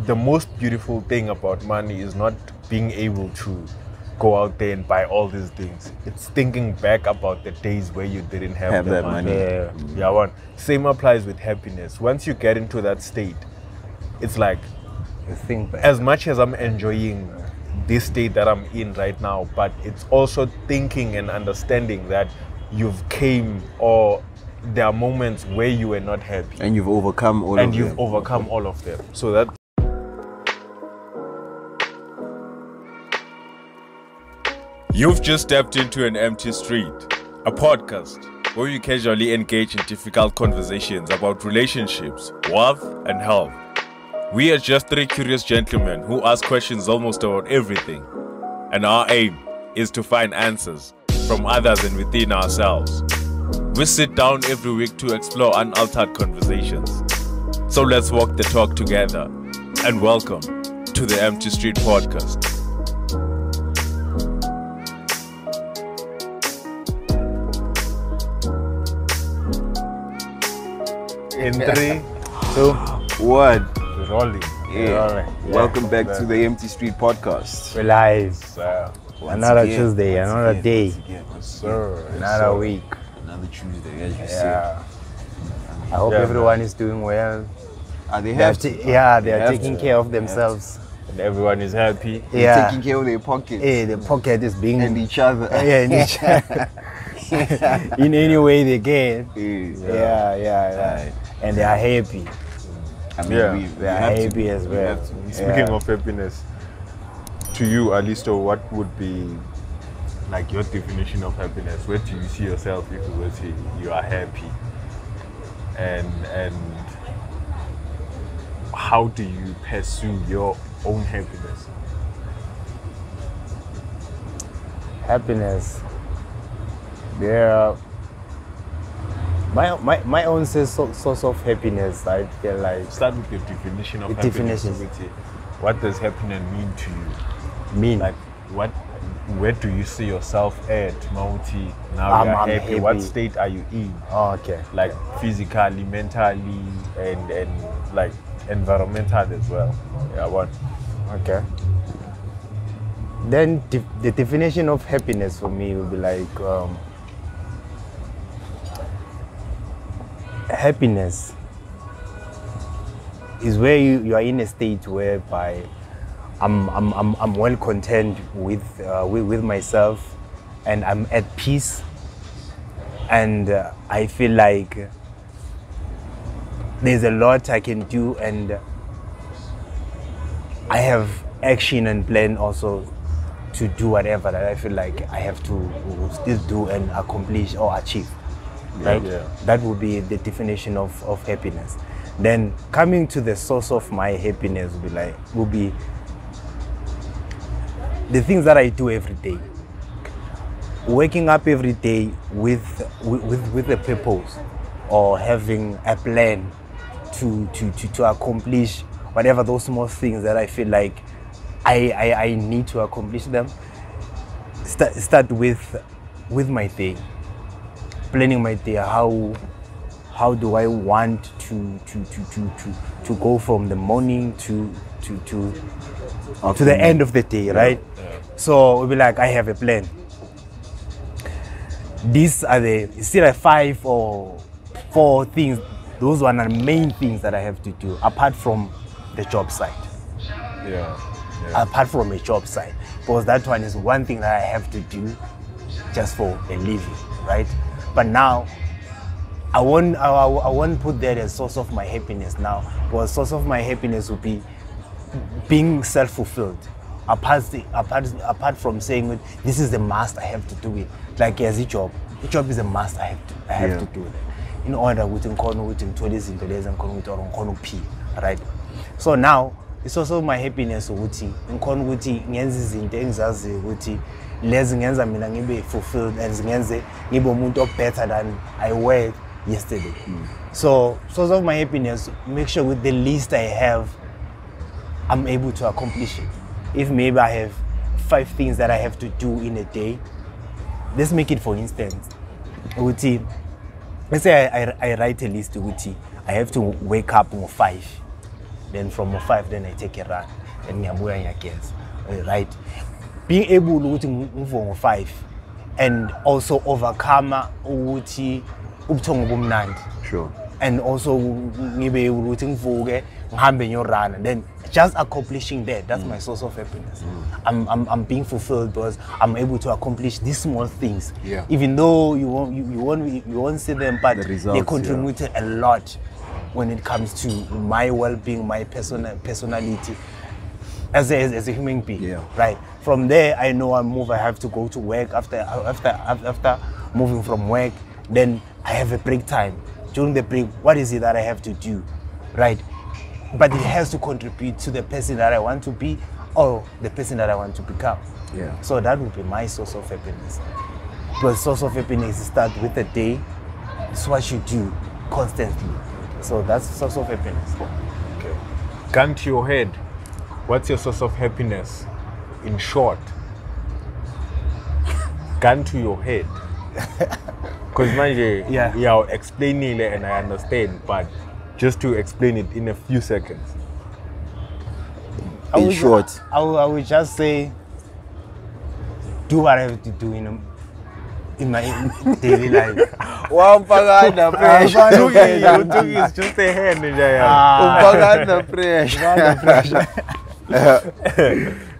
the most beautiful thing about money is not being able to go out there and buy all these things. It's thinking back about the days where you didn't have the that money. money. Yeah, one. Same applies with happiness. Once you get into that state, it's like, You think back. as much as I'm enjoying this state that I'm in right now, but it's also thinking and understanding that you've came, or there are moments where you were not happy. And you've overcome all of them. And you've overcome all of them. So that. You've just stepped into An Empty Street, a podcast where you casually engage in difficult conversations about relationships, wealth, and health. We are just three curious gentlemen who ask questions almost about everything. And our aim is to find answers from others and within ourselves. We sit down every week to explore unaltered conversations. So let's walk the talk together, and welcome to the Empty Street Podcast. In 3, 2, 1. rolling. Yeah. Welcome back to the Empty Street Podcast. We're live. Once Another again, Tuesday, once another again, day. once again. Yes, Sir. Another week. Another Tuesday, as you Yeah. I hope Yeah, everyone is doing well. said. They They're have to. they are have taking to. care of They have themselves. And everyone is happy. Yeah. Taking care of their pockets The pocket is being and each other. yeah, in, each, in any way they can. Yeah. Yeah. And they are happy. I mean, Yeah. we They are have to happy be. as We well. have to be. Speaking of happiness, to you, Alisto, what would be like your definition of happiness? Where do you see yourself if you were to say you are happy? And how do you pursue your own happiness? Happiness. There. My own source of happiness, I feel like Start with your definition of The happiness. definition. Ukuthi, what does happiness mean to you? mean. Like, where do you see yourself at, Mauti? Now you're I'm happy. What happy. state are you in? Oh, okay. Like physically, mentally, and like environmental as well. Yeah, what? Okay. Then the definition of happiness for me would be like happiness is where you are in a state whereby I'm well content with myself, and I'm at peace, and I feel like there's a lot I can do, and I have action and plan also to do whatever that I feel like I have to still do and accomplish or achieve. Right? Yeah. That would be the definition of happiness. Then coming to the source of my happiness would be the things that I do every day. Waking up every day with a purpose, or having a plan to accomplish whatever those small things that I feel like I need to accomplish them. Start with my day, planning my day. How do I want to go from the morning to the end of the day, right? Yeah. So we'll be like, I have a plan. These are still like 5 or 4 things. Those are the main things that I have to do, apart from the job site. Yeah. Apart from a job site, because that one is one thing that I have to do just for a living, right? But now I won't put that as source of my happiness now, because source of my happiness would be being self-fulfilled. Apart from saying this is a must, I have to do it. Like as a job is a must, I have to do it in order right? So now it's also my happiness ukuthi ngikhona ukuthi ngenze izinto engizaziyo ukuthi lezi ngenza mina ngibe fulfilled and ngenze ngibe umuntu better than I were yesterday. So source of my happiness, make sure with the least I have, I'm able to accomplish it. If maybe I have 5 things that I have to do in a day, let's make it for instance. Let's say I write a list ukuthi I have to wake up at 5. Then from 5, then I take a run. And ngiyabuya ngiyageza. Right? Being able to move 5 and also overcome ukuthi ubuthongo bomnandi. Sure. And also ngibe ukuthi ngivuke ngihambe ngiyorana, then just accomplishing that's my source of happiness. I'm being fulfilled because I'm able to accomplish these small things. Yeah. Even though you won't see them, but The results, they contributed a lot when it comes to my well-being, my personality as a human being. Yeah. Right. From there, I know I have to go to work. After moving from work, then I have a break time. During the break, what is it that I have to do, right? But it has to contribute to the person that I want to be or the person that I want to become. Yeah. So that would be my source of happiness. But source of happiness starts with the day. It's what you do constantly. So that's source of happiness. Okay. Gun to your head. What's your source of happiness? In short. Gun to your head. Because manje, yeah, explaining it and I understand, but just to explain it in a few seconds. In short, I would just say, do what I have to do in my daily life. Umpaganda pressure. Tuki is just a hand. Umpaganda pressure.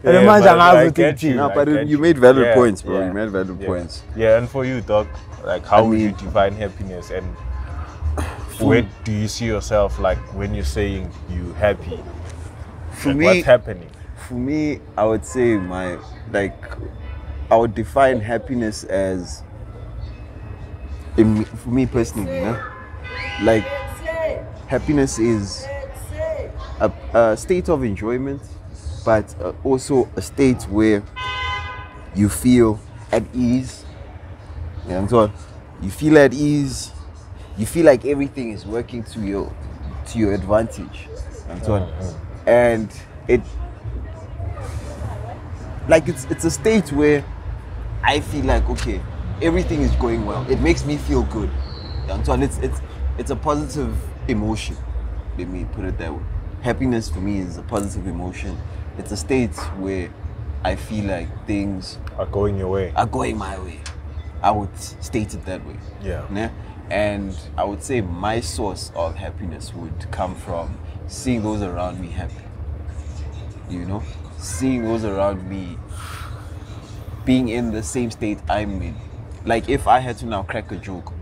I get you. No, but I get you made valid points, bro. Yeah. You made valid points. Yeah, and for you, Doc, like how would you define happiness, and where do you see yourself, like when you're saying you happy? For like, me, what's happening? For me, I would say I would define happiness as, for me personally, like happiness is a state of enjoyment, but also a state where you feel at ease. You feel at ease. You feel like everything is working to your advantage. And it's a state where I feel like, okay, everything is going well. It makes me feel good. It's a positive emotion. Let me put it that way. Happiness for me is a positive emotion. It's a state where I feel like things are going your way. Are going my way. I would state it that way. Yeah. And I would say my source of happiness would come from seeing those around me happy. Seeing those around me being in the same state I'm in. Like if I had to now crack a joke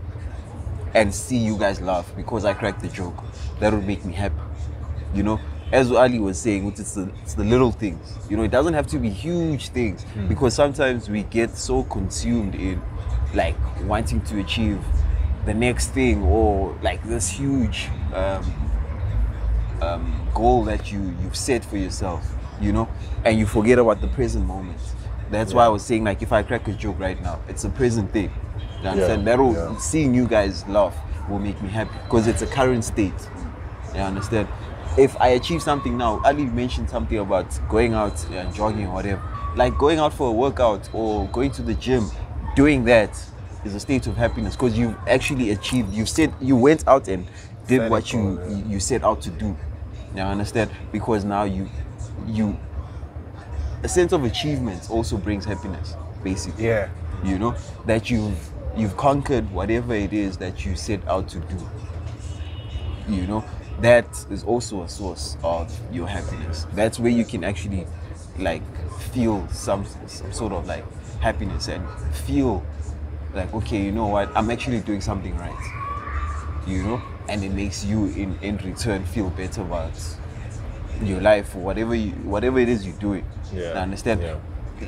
and see you guys laugh because I cracked the joke, that would make me happy. As Ali was saying, it's the little things. It doesn't have to be huge things, because sometimes we get so consumed in like wanting to achieve the next thing, or like this huge goal that you've set for yourself, and you forget about the present moment. That's why I was saying, like, if I crack a joke right now, it's a present thing. You understand? Seeing you guys laugh will make me happy because it's a current state. You understand? If I achieve something now, Ali mentioned something about going out and jogging or whatever. Like going out for a workout or going to the gym, doing that is a state of happiness because you've actually achieved. You went out and did what you set out to do. You understand? Because now a sense of achievement also brings happiness, basically. Yeah. That you've conquered whatever it is that you set out to do. That is also a source of your happiness. That's where you can actually like feel some sort of like happiness and feel like, okay, you know what, I'm actually doing something right. And it makes you in return feel better about your life or whatever it is you're doing. Yeah. I understand? Yeah.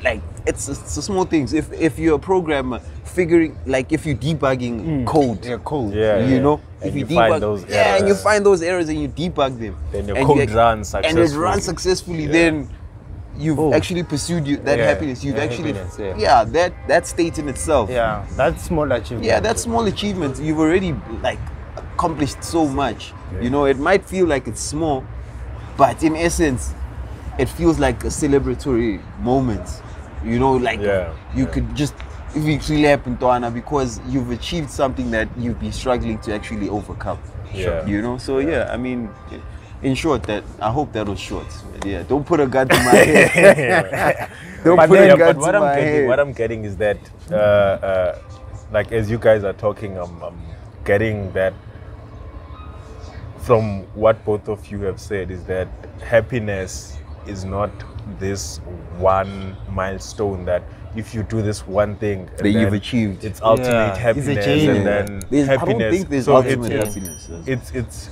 Like it's small things. If you're a programmer figuring, like if you're debugging code, if you debug those errors. and you find those errors and you debug them, then your code runs successfully. And it runs successfully, then you've actually pursued that happiness. You've actually that state in itself. Yeah, that's small achievement. Yeah, that's small achievement. You've already like accomplished so much. It might feel like it's small, but in essence, it feels like a celebratory moment. You could just because you've achieved something that you've been struggling to actually overcome. Yeah. So I mean, In short, I hope that was short. Yeah, don't put a gun to my head. Don't put a gun to my head. What I'm getting is that, like as you guys are talking, I'm getting that from what both of you have said is that happiness is not this one milestone that if you do this one thing that you've achieved, it's ultimate happiness, it's a journey. and then happiness. I don't think there's ultimate happiness. It's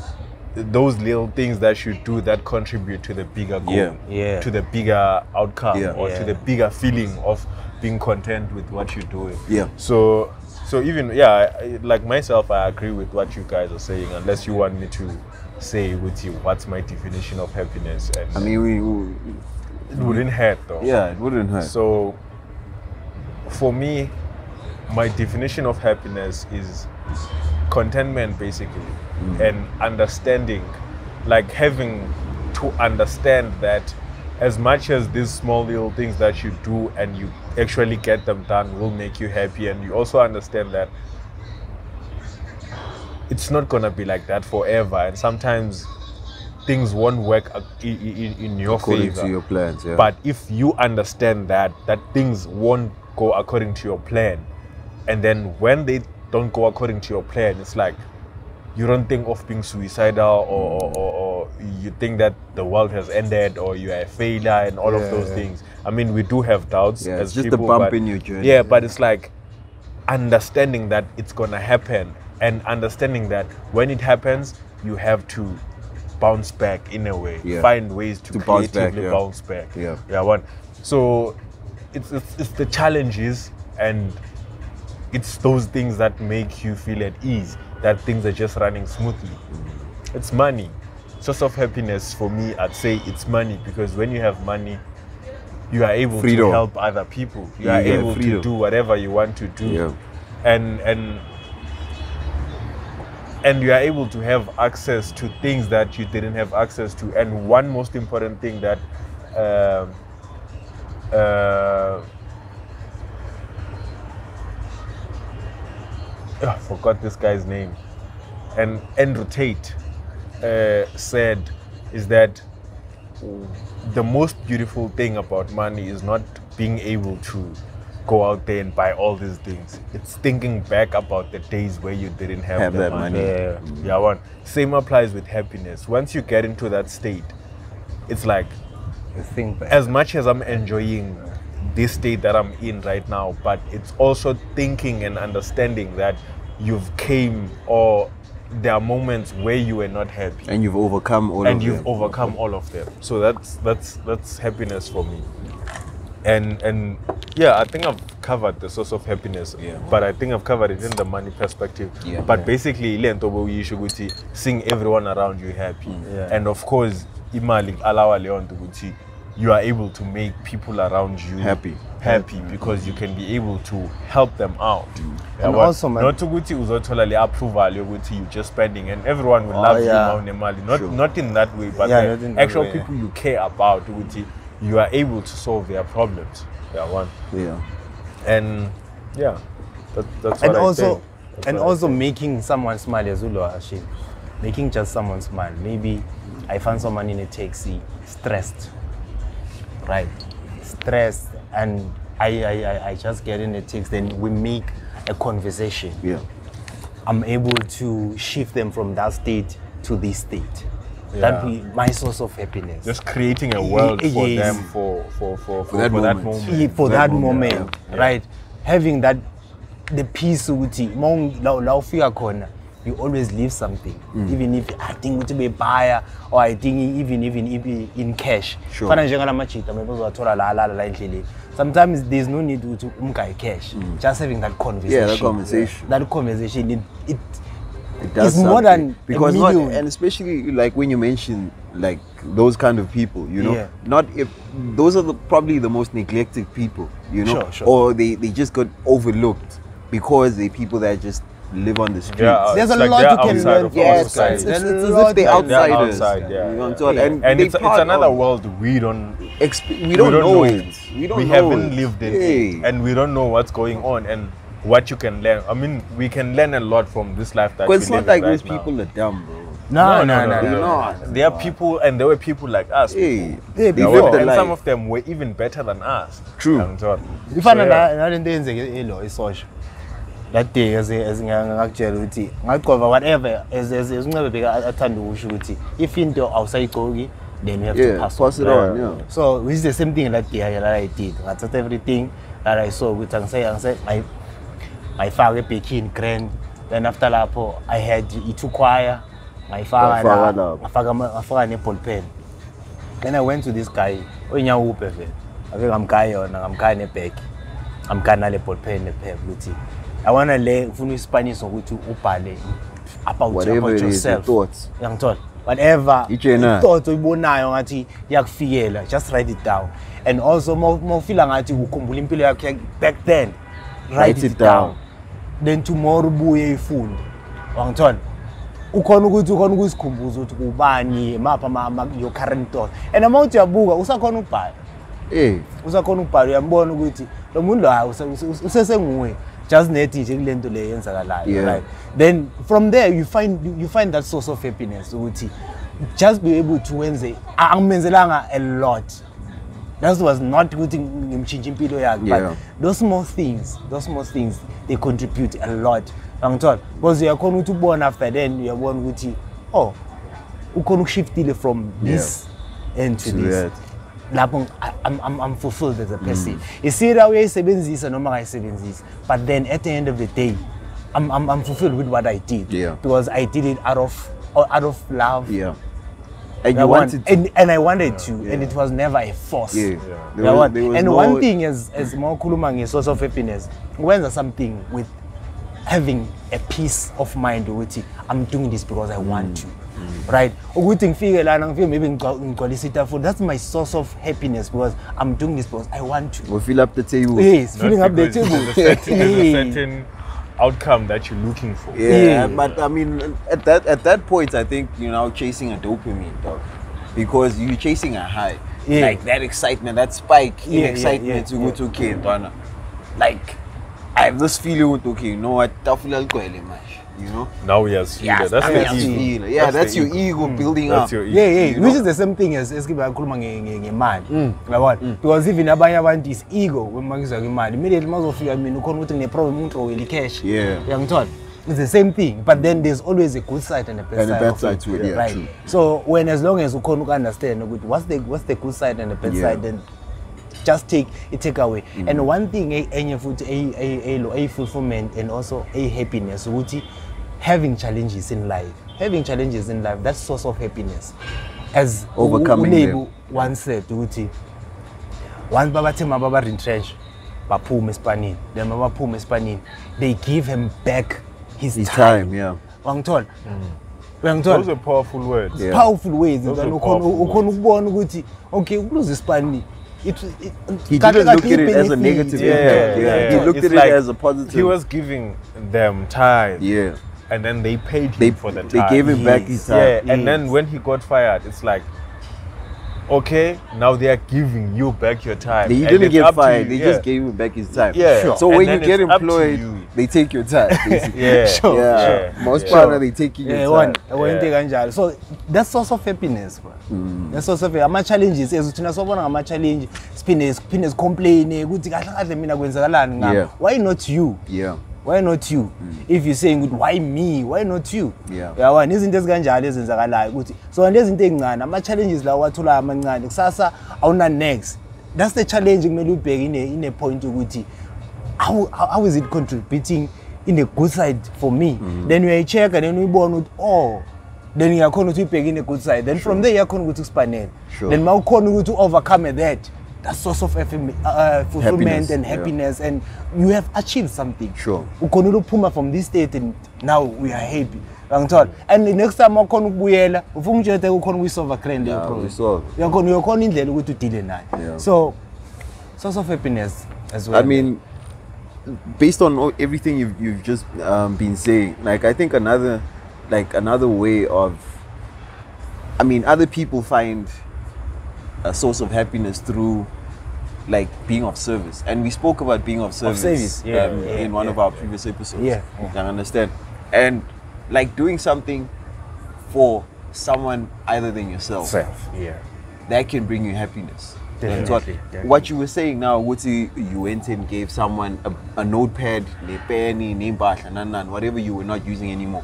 those little things that you do that contribute to the bigger goal, to the bigger outcome, or to the bigger feeling of being content with what you're doing. Yeah. So even like myself, I agree with what you guys are saying. Unless you want me to say with you, what's my definition of happiness? And I mean, it wouldn't hurt though. Yeah, it wouldn't hurt. So for me, my definition of happiness is contentment, basically, and understanding, like having to understand that as much as these small little things that you do and you actually get them done will make you happy, and you also understand that it's not gonna be like that forever, and sometimes things won't work in your according favor to your plans. Yeah. But if you understand that things won't go according to your plan, and then when they don't go according to your plan, it's like you don't think of being suicidal, or you think that the world has ended, or you are a failure, and all of those things. I mean, we do have doubts as it's just people, a bump in your journey. Yeah, but it's like understanding that it's gonna happen, and understanding that when it happens, you have to bounce back in a way, find ways to creatively bounce back. So it's the challenges, and it's those things that make you feel at ease, that things are just running smoothly. It's money. Source of happiness for me, I'd say it's money, because when you have money, you are able to help other people. You are able to do whatever you want to do, and you are able to have access to things that you didn't have access to. And one most important thing that I forgot this guy's name, and Andrew Tate said is that the most beautiful thing about money is not being able to go out there and buy all these things. It's thinking back about the days where you didn't have that money. Same applies with happiness. Once you get into that state, it's like, as much as I'm enjoying this state that I'm in right now, but it's also thinking and understanding that you've came, or there are moments where you were not happy, and you've overcome all of them. And you've overcome all of them. So that's happiness for me. And yeah, I think I've covered the source of happiness, but I think I've covered it in the money perspective. But basically, seeing everyone around you happy, and of course, imali allow you are able to make people around you happy because you can be able to help them out. And also, man, not to approval, you just spending, and everyone will love you, not in that way, but the actual people you care about, you are able to solve their problems. And that's what I think. And also making someone smile as well, making just someone smile. Maybe I found someone in a taxi stressed, right? Stressed, and I just get in a taxi, then we make a conversation. I'm able to shift them from that state to this state. That be my source of happiness. Just creating a world for them for that moment. For that moment, right? Having that, the peace, you always leave something, even if I think to be a buyer, or I think even in cash. Sometimes there's no need to cash. Just having that conversation. That conversation, it does more than because and especially like when you mention like those kind of people, not if those are probably the most neglected people, or they just got overlooked because they're people that just live on the streets. There's a lot you can learn. It's as if they're outsiders. And it's another world we don't know it. We haven't lived in it, and we don't know what's going on and what you can learn. I mean, we can learn a lot from this life that we live it's not like right those now. people are dumb, bro. No. There are people, and there were people like us. Hey, They they before. lived the And life. some of them were even better than us. True. Ifana nalento yenzeke elo isosha. That day as ngakutshela ukuthi ngaqova whatever as Nceba beka athanda ukusho ukuthi if into awusayigcoki then you have to pass it on. Yeah. So it's the same thing that day that I did. Ngathatha everything that I saw ukuthi angise ngayifaka ebekini grand. Then after lapho I had itu choir ngafaka ne-ball pen. Then I went to this guy onyauphe vele ake ngamkaya yona ngamkaya nebag ngamkana le ball pen ne-pen ukuthi I wanna ufuna isipaniso ukuthi ubhale about yourself. Thoughts. Yangithola whatever thoughts oyibonayo ngathi yakufikela, just write it down. And also mawufila ngathi ukhumbula impilo yakho back then, write it down. Then tomorrow ubuye ifunde. Wangithola ukhona ukusikhumbuza ukuthi ubani mapha your current thoughts. And amount yabuka usakhona ukubhala. Usakhona ukubhala uyambona ukuthi lo muntu la usesenguwe. Just net nje kulento le yenzakalayo, right? Then from there you find that source of happiness ukuthi just be able to wenze angimenzelanga a lot. That was not ukuthi ngimchinja impilo yakhe, but those small things they contribute a lot. Angithola because uyakhona ukuthi ubone after then uyabona ukuthi oh ukhona ukushiftile from this end to this. Lapho I'm fulfilled as a person. You see that uyayisebenzisa noma ngayisebenzisa, but then at the end of the day I'm fulfilled with what I did because I did it out of love. And you wanted to. And I wanted to, and it was never a force. One thing as more kuluma nge-source of happiness, when there's something with having a peace of mind with it, I'm doing this because I want to. Right? That's my source of happiness because I'm doing this because I want to. We'll fill up the table. Yes, filling up the table. There's a certain outcome that you're looking for. But I mean, at that point, I think you're now chasing a dopamine, dog, because you're chasing a high, like that excitement, that spike in excitement to go to okay, like I have this feeling with okay, you know what, you know. Now we have that's the ego. That's your ego building up. Your ego. Which is the same thing as ngikhuluma ngemali. Because even abanye abantu is ego when magizwa ngemali. Immediately mazofika mina ukhona ukuthi ngine problem umuntu oweli cash. Yangithola. It's the same thing, but then there's always a good side and a bad side to it. Right. True. So when as long as ukhona understand what's the good side and the bad side, then just take away. And one thing a fulfillment and also a happiness having challenges in life, that's source of happiness. As overcoming once said once baba tema baba retrench baphuma esipanini, then baba phuma esipanini, they give him back his time. Wangithola. Those are powerful words. Powerful words. Ukhona ukubona ukuthi okay ukuluza isipanini. He didn't look at it as a negative. He looked at it as a positive. He was giving them time. And then they paid him for the time. They gave him back his time. And then when he got fired, it's like, okay, now they are giving you back your time. He didn't get fired. They just gave him back his time. So when you get employed, they take your time. Most part they take your time. So that's source of happiness. That's source of ama challenges. Ezuthina sobona ngama challenge. Spinners complain ukuthi kahle mina kwenzakalani ngami. Why not you? Why not you? If you're saying why me? Why not you? Yabona izinto ezikanjalo ezenzakalayo ukuthi so lezinto ezincane ama challenges la wathola amancane kusasa awuna next. That's the challenge kumele ubheke in a point ukuthi how is it contributing in a good side for me? Then you check and then uyibona ukuthi oh then uyakhona ukuthi ubheke in a good side. Then from there uyakhona ukuthi uspannele. Then mawukhona ukuthi overcome that. That's source of fulfillment and happiness, and you have achieved something. Ukhona ukuphuma from this state and now we are happy. And the next time ukhona ukubuyela ufuna ukutshela ukhona ukuyisolve grand leyo problem. Uyakhona indlela ukuthi udile nayo. So source of happiness as well. I mean, based on everything you've just been saying, like I think another way of, I mean, other people find a source of happiness through like being of service, and we spoke about being of service, in one of our previous episodes. I understand, and like doing something for someone other than yourself, Self, yeah. that can bring you happiness. That's Definitely. what you were saying now. You went and gave someone a notepad, whatever you were not using anymore.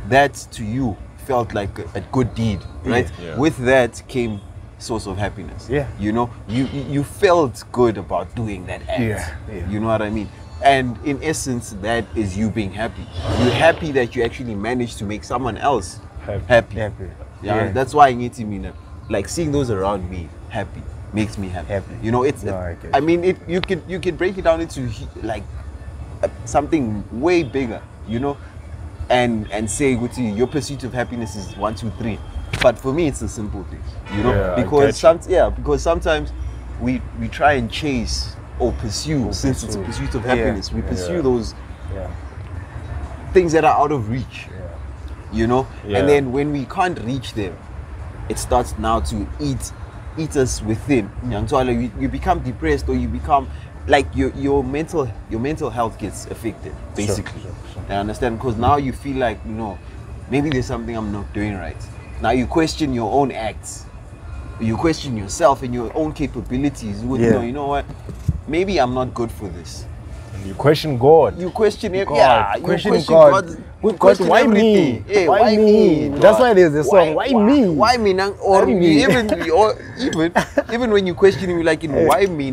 That to you felt like a good deed, right? Yeah. With that came source of happiness. Yeah. You know, you felt good about doing that act. Yeah. You know what I mean? And in essence, that is you being happy. You're happy that you actually managed to make someone else happy. Yeah. That's why Nceba, like seeing those around me happy makes me happy. You know, I mean, you could break it down into like something way bigger, you know, and say, your pursuit of happiness is 1, 2, 3. But for me, it's a simple thing, you know, because sometimes we try and chase or pursue, since it's a pursuit of happiness, we pursue those things that are out of reach, you know, and then when we can't reach them, it starts now to eat us within. You become depressed, or you become like your mental health gets affected, basically. Sure. I understand, because now you feel like, you know, maybe there's something I'm not doing right. Now you question your own acts, you question yourself and your own capabilities. You know what? Maybe I'm not good for this. You question God. You question it. God. Yeah, You question God. Why me? Yeah, why me? That's why there's a song. Why me? Why me? Or even when you question him, like, why me?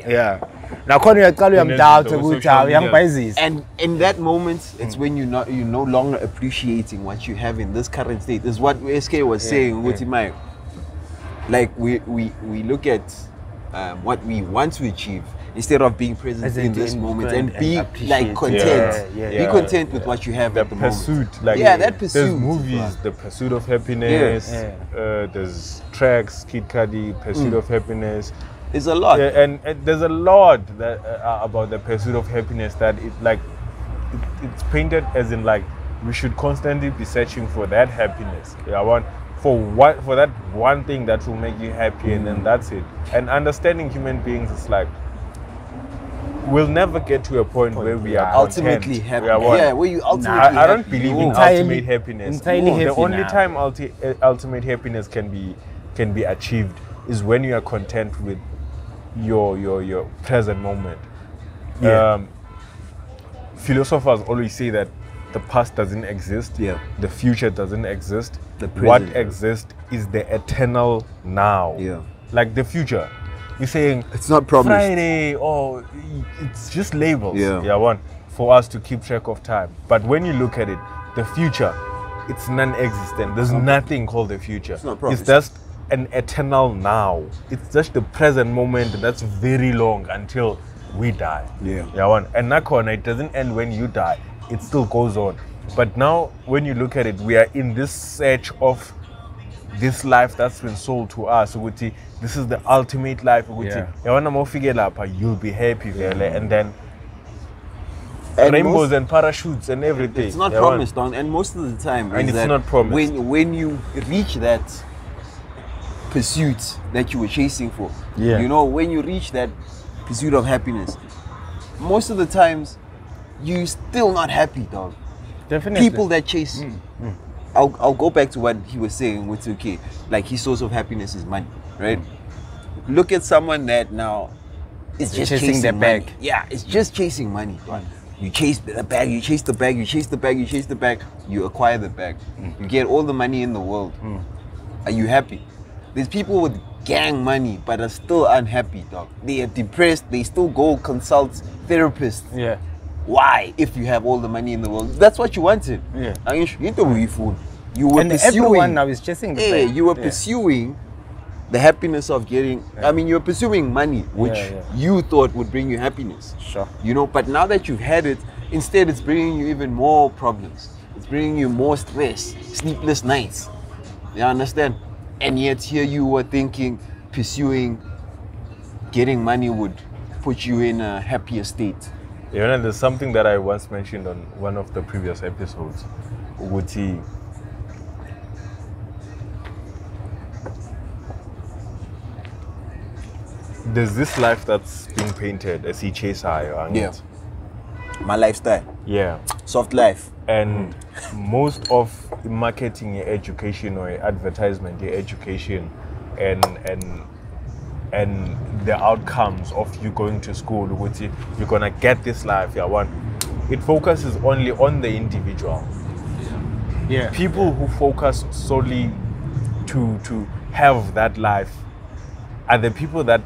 Yeah. Now, I'm doubt and in that moment, it's when you're no longer appreciating what you have in this current state. This is what SK was saying. Like we look at what we want to achieve instead of being present in this moment and be like content. Be content with what you have at the pursuit, moment. like that pursuit. There's movies, The Pursuit of Happiness. There's tracks, Kid Cudi, Pursuit of Happiness. There's a lot. Yeah, and there's a lot that about the pursuit of happiness that it's painted as in like we should constantly be searching for that happiness. For that one thing that will make you happy, and then that's it. And understanding human beings is like we'll never get to a point where we are ultimately happy. Where you ultimately I don't believe in ultimate happiness. The only time ultimate happiness can be achieved is when you are content with your present moment. Philosophers always say that the past doesn't exist. The future doesn't exist. What exists is the eternal now. Like the future, you're saying it's not promised. Friday, it's just labels. For us to keep track of time. But when you look at it, the future, it's non-existent. There's nothing called the future. It's not promised. It's just an eternal now. It's just the present moment that's very long until we die. And Nakona, it doesn't end when you die. It still goes on. But now when you look at it, we are in this search of this life that's been sold to us. This is the ultimate life. You'll be happy, and then rainbows and parachutes and everything. It's not promised, and most of the time, and it's not promised. When you reach that pursuit that you were chasing for, you know, when you reach that pursuit of happiness, most of the times you still not happy, dog. Definitely. People that chase I'll go back to what he was saying with okay, like his source of happiness is money, right? Look at someone that now is just chasing the bag. Money. Yeah, it's just chasing money. Right? You chase the bag, you chase the bag, you chase the bag, you chase the bag, you acquire the bag. You get all the money in the world. Are you happy? There's people with gang money but are still unhappy, dog. They are depressed, they still go consult therapists. Why? If you have all the money in the world, that's what you wanted. I mean, you were and pursuing. Everyone now is chasing the bag. You were pursuing the happiness of getting. I mean, you were pursuing money, which you thought would bring you happiness. You know, but now that you've had it, instead, it's bringing you even more problems. It's bringing you more stress, sleepless nights. You understand? And yet, here you were thinking, pursuing, getting money would put you in a happier state. And there's something that I once mentioned on one of the previous episodes. There's this life that's being painted as he chase high. My lifestyle. Soft life. And most of marketing, your education or your advertisement, your education, and the outcomes of you going to school, which you're gonna get this life. It focuses only on the individual. Yeah. People who focus solely to have that life are the people that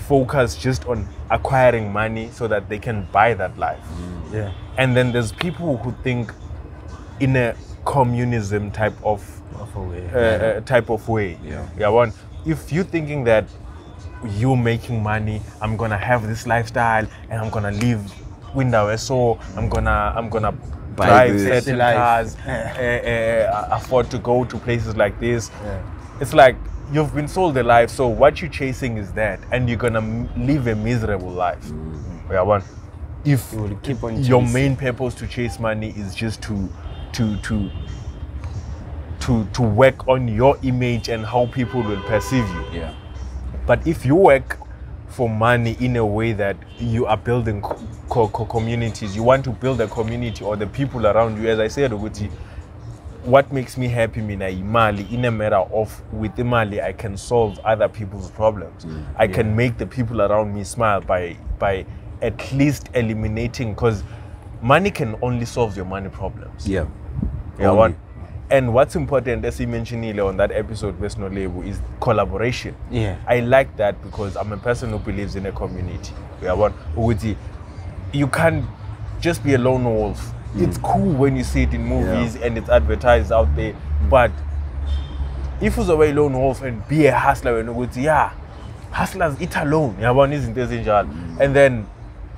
focus just on acquiring money so that they can buy that life. Yeah. And then there's people who think in a communism type of way. Yeah. If you're thinking that you're making money, I'm gonna have this lifestyle and I'm gonna live window so I'm gonna drive certain cars, afford to go to places like this. It's like you've been sold a life, so what you're chasing is that, and you're gonna live a miserable life. If You will keep on your chasing. main purpose to chase money is just to work on your image and how people will perceive you. Yeah. But if you work for money in a way that you are building communities, you want to build a community or the people around you, as I said, Uguti, what makes me happy mina imali, in a matter of with imali I can solve other people's problems. I can make the people around me smile by at least eliminating, because money can only solve your money problems. Yeah. Only. And what's important, as you mentioned earlier on that episode with No Label, is collaboration. Yeah. I like that because I'm a person who believes in a community. You can't just be a lone wolf. It's cool when you see it in movies and it's advertised out there, but if you're a lone wolf and be a hustler, hustlers eat alone. And then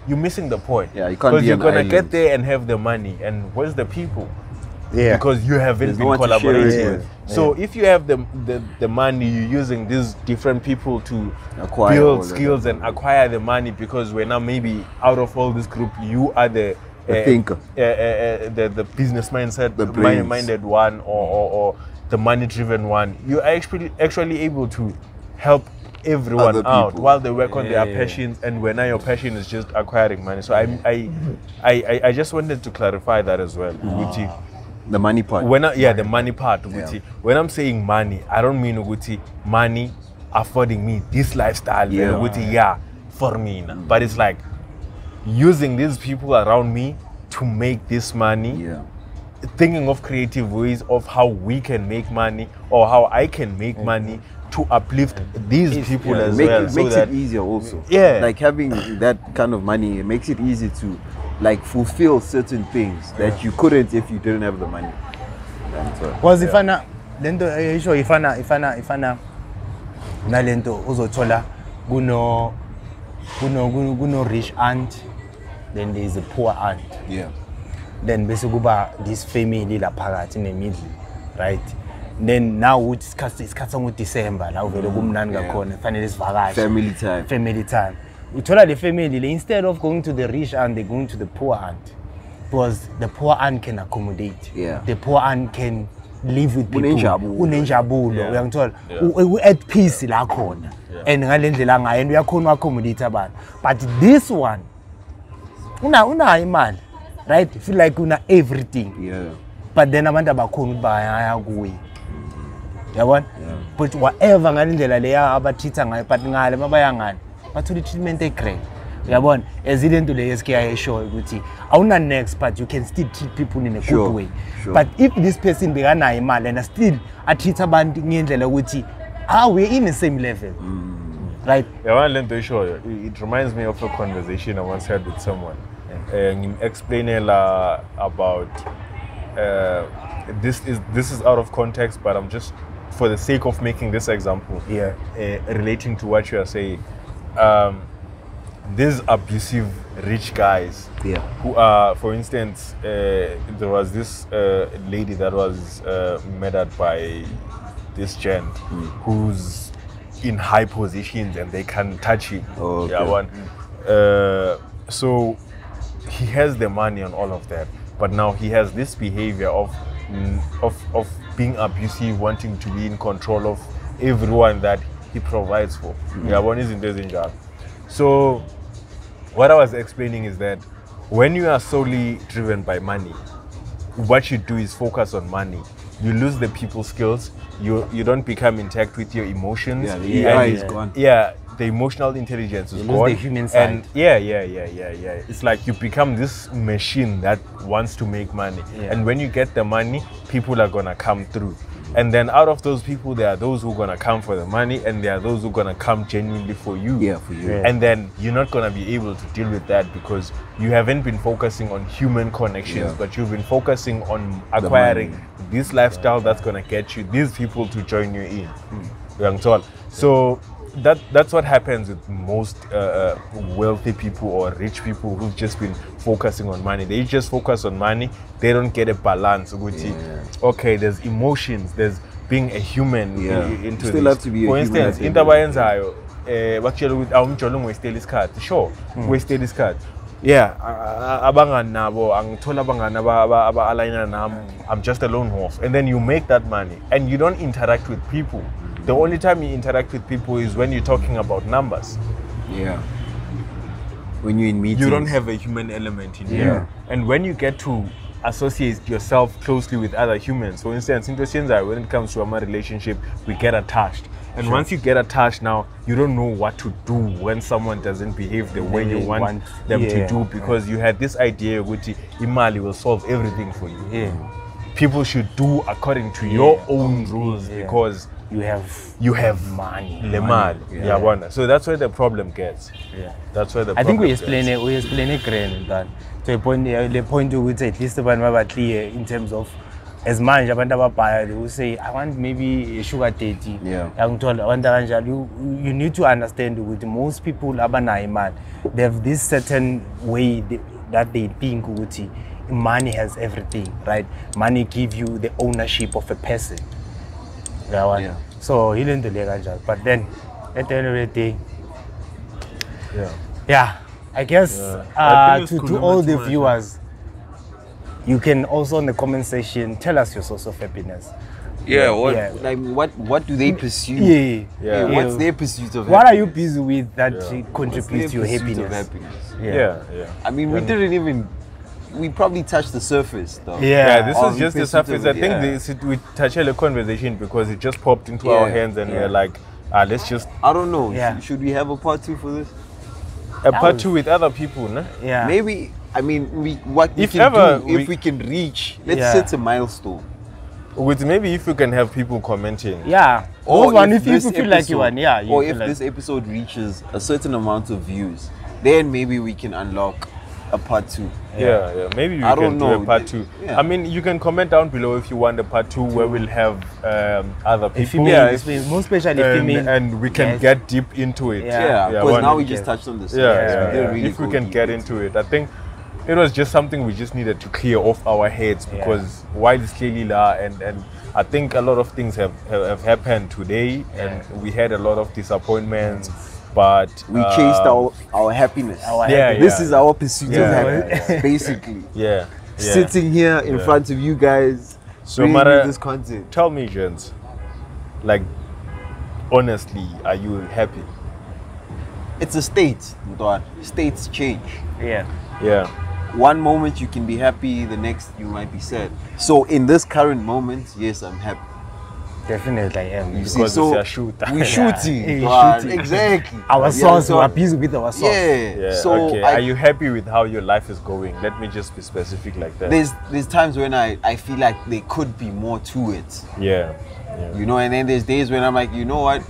you're missing the point. Yeah, you can't because be you're an gonna island. get there and have the money, and where's the people? Yeah. Because you haven't There's been no one to share collaborating it with. with. So if you have the money, you're using these different people to Acquire all build of skills that. and acquire the money, because we're now maybe out of all this group, you are the thinker. the business mindset, The brains. minded one, or the money driven one. You are actually able to help everyone Other out people. while they work on their Yeah. passions, and when now your passion is just acquiring money. So I just wanted to clarify that as well. Uguti, The money part. the money part, Uguti. When I'm saying money, I don't mean Uguti money affording me this lifestyle, Uguti, for me. But it's like using these people around me to make this money, thinking of creative ways of how we can make money or how I can make money to uplift these people as well. It so makes that it easier also. Yeah. Like having that kind of money, it makes it easy to like fulfill certain things that you couldn't if you didn't have the money. Because ifana lento esho ifana nalento uzothola kuno rich aunt, then there is a poor aunt. Yeah. Then bese kuba this family la phakathi in the middle, right? Then now isikhathi ngoDecember la uvele kumnandi kakhona fanele sivakashe family time. Uthola the family le, instead of going to the rich aunt, they're going to the poor aunt, because the poor aunt can accommodate. The poor aunt can live with people. Unenjabulo, uyangithola. At peace la khona. And ngalendlela ngayo and uyakhona accommodate abantu. But this one una imali, right? Feel like una everything. But then abantu abakhona ukuthi bayaya kuwe. Yabona? But whatever ngalendlela leya abathitha ngayo, but ngale mabaya ngani bathola treatment egrade. Uyabona? Ezilento le esikaya show ukuthi awuna next, but you can still treat people in a good way. But if this person bekanayo imali and still treat abantu ngendlela ukuthi we're in the same level. Right? It reminds me of a conversation I once had with someone. Explaining about this is out of context, but I'm just, for the sake of making this example, relating to what you are saying. These abusive rich guys who are, for instance, there was this lady that was murdered by this gent who's in high positions and they can touch him. So he has the money and all of that, but now he has this behavior of being abusive, wanting to be in control of everyone that he provides for. So what I was explaining is that when you are solely driven by money, what you do is focus on money. You lose the people skills. You don't become intact with your emotions. Yeah, the AI is gone. Yeah, the emotional intelligence is You gone. lose the human side. And yeah. It's like you become this machine that wants to make money. Yeah. And when you get the money, people are gonna come through. And then out of those people, there are those who are gonna come for the money, and there are those who are gonna come genuinely for you. Yeah, for you. Yeah. And then you're not gonna be able to deal with that because you haven't been focusing on human connections, Yeah. but you've been focusing on acquiring money. this lifestyle that's gonna get you these people to join you in. Young tall. So that's what happens with most wealthy people or rich people who've just been focusing on money. They just focus on money. They don't get a balance. Okay, there's emotions. There's being a human into Still this. have to be a For human instance, at the into end of the abayenzayo bakutshela ukuthi awumjolo ngwestela isikhathi. Sure, ngwestela isikhathi. Yeah, abangani nabo angithola abangani aba-aligna nami. I'm just a lone wolf. And then you make that money and you don't interact with people. The only time you interact with people is when you're talking about numbers. Yeah. When you're in meetings. You don't have a human element in here. And when you get to associate yourself closely with other humans, for instance, when it comes to a relationship, we get attached. And once you get attached now, you don't know what to do when someone doesn't behave the way you want them to do, because you had this idea that Imali will solve everything for you. Yeah. People should do according to your own rules because you have money. Le mali. Yeah. So that's where the problem gets. Yeah. That's where the I problem think we gets. explain it grand that to a point the point to which at least abantu are clear in terms of as manje abantu ababhaya, they will say I want maybe a sugar daddy. Yeah. You need to understand with most people abanayo imali, they have this certain way that they think ukuthi money has everything, right? Money gives you the ownership of a person. Yeah. So he learned the leg, but then at the end of the day, I guess I think it's to cool all number the 2, viewers, you can also in the comment section tell us your source of happiness. Like what do they pursue? What's their pursuit of happiness? What are you busy with that contributes to your Pursuit of happiness? happiness? I mean, we probably touched the surface though. This Or is just the pursuit surface. of I it, think we touched a conversation because it just popped into our hands and we're like, let's just I don't know. Yeah. Should we have a part 2 for this? a part 2 with other people, no? Yeah. Maybe. I mean, if we can reach, let's set a milestone. With maybe if you can have people commenting. Yeah. Or if you feel like you want, or if this episode reaches a certain amount of views, then maybe we can unlock a part 2. Yeah. Maybe we can do a part 2. I mean, you can comment down below if you want a part 2 where we'll have other people. Most especially female. And we can get deep into it. Because now we just touched on this. If we can get into it. I think it was just something we just needed to clear off our heads because while it's clearly la and I think a lot of things have happened today and we had a lot of disappointments. But we chased our happiness. This is our pursuit of happiness, basically. Sitting here in front of you guys, so bringing Mara, you this content. Tell me, gents, like, honestly, are you happy? It's a state, Mutwan. States change. Yeah. One moment you can be happy, the next you might be sad. So in this current moment, yes, I'm happy. Definitely I am. Because so it's a shooter. we're shooting. Shooting. Exactly. Our source, we're busy with our source. So okay. Are you happy with how your life is going? Let me just be specific like that. There's times when I feel like there could be more to it. You know, and then there's days when I'm like, you know what?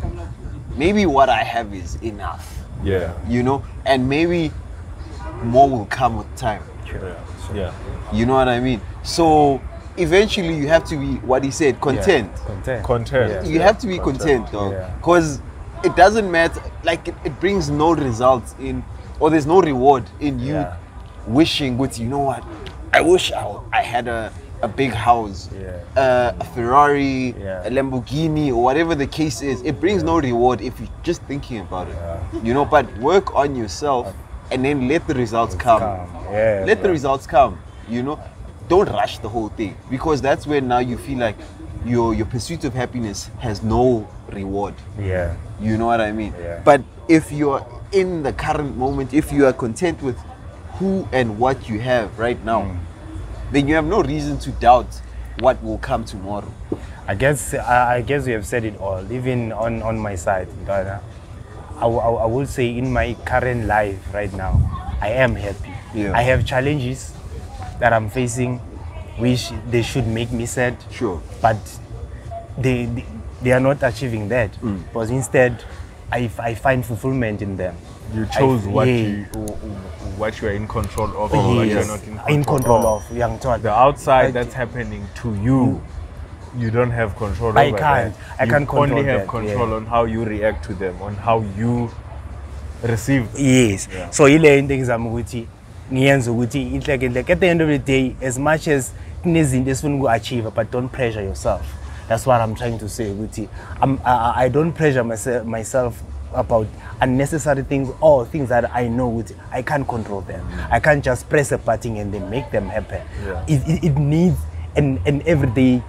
Maybe what I have is enough. You know, and maybe more will come with time. You know what I mean? So eventually you have to be, what he said, content. Content. You have to be content, though, because it doesn't matter. Like it brings no results in, or there's no reward in you wishing. But you know what? I wish I had a big house, a Ferrari, a Lamborghini, or whatever the case is. It brings no reward if you're just thinking about it. You know, but work on yourself and then let the results come. Let the results come. You know, don't rush the whole thing, because that's when now you feel like your pursuit of happiness has no reward. You know what I mean? But if you're in the current moment, if you are content with who and what you have right now, then you have no reason to doubt what will come tomorrow. I guess you have said it all. Even on my side, I will say in my current life right now, I am happy. Yeah. I have challenges that I'm facing, which they should make me sad. Sure. But they are not achieving that. Because instead, I find fulfillment in them. You chose what you are in control of, or what you're not in control of. Young child. The outside that's happening to you, you don't have control over. I can't control only have that, control on how you react to them, on how you receive them. Yes. Yeah. So ile into engizama ukuthi ngiyenza ukuthi inhleke at the end of the day, as much as kunezinto esifuna uku-achieve, but don't pressure yourself. That's what I'm trying to say. Ukuthi I don't pressure myself about unnecessary things or things that I know I can't control them. I can't just press a button and then make them happen. Yeah. It needs an everyday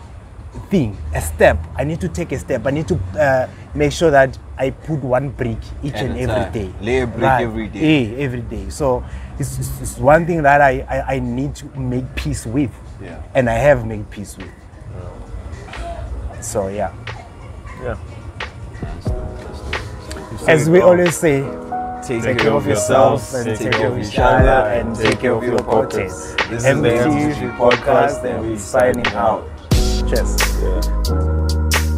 thing, a step. I need to take a step. I need to make sure that I put one brick each and every day. Lay a brick every day. Every day. So it's one thing that I need to make peace with. Yeah. And I have made peace with. So yeah. Yeah. As we always say, Take care of yourself and take care of each other and take care of your daughters. This is the MTV MTV podcast and we're signing out. Cheers. Yeah.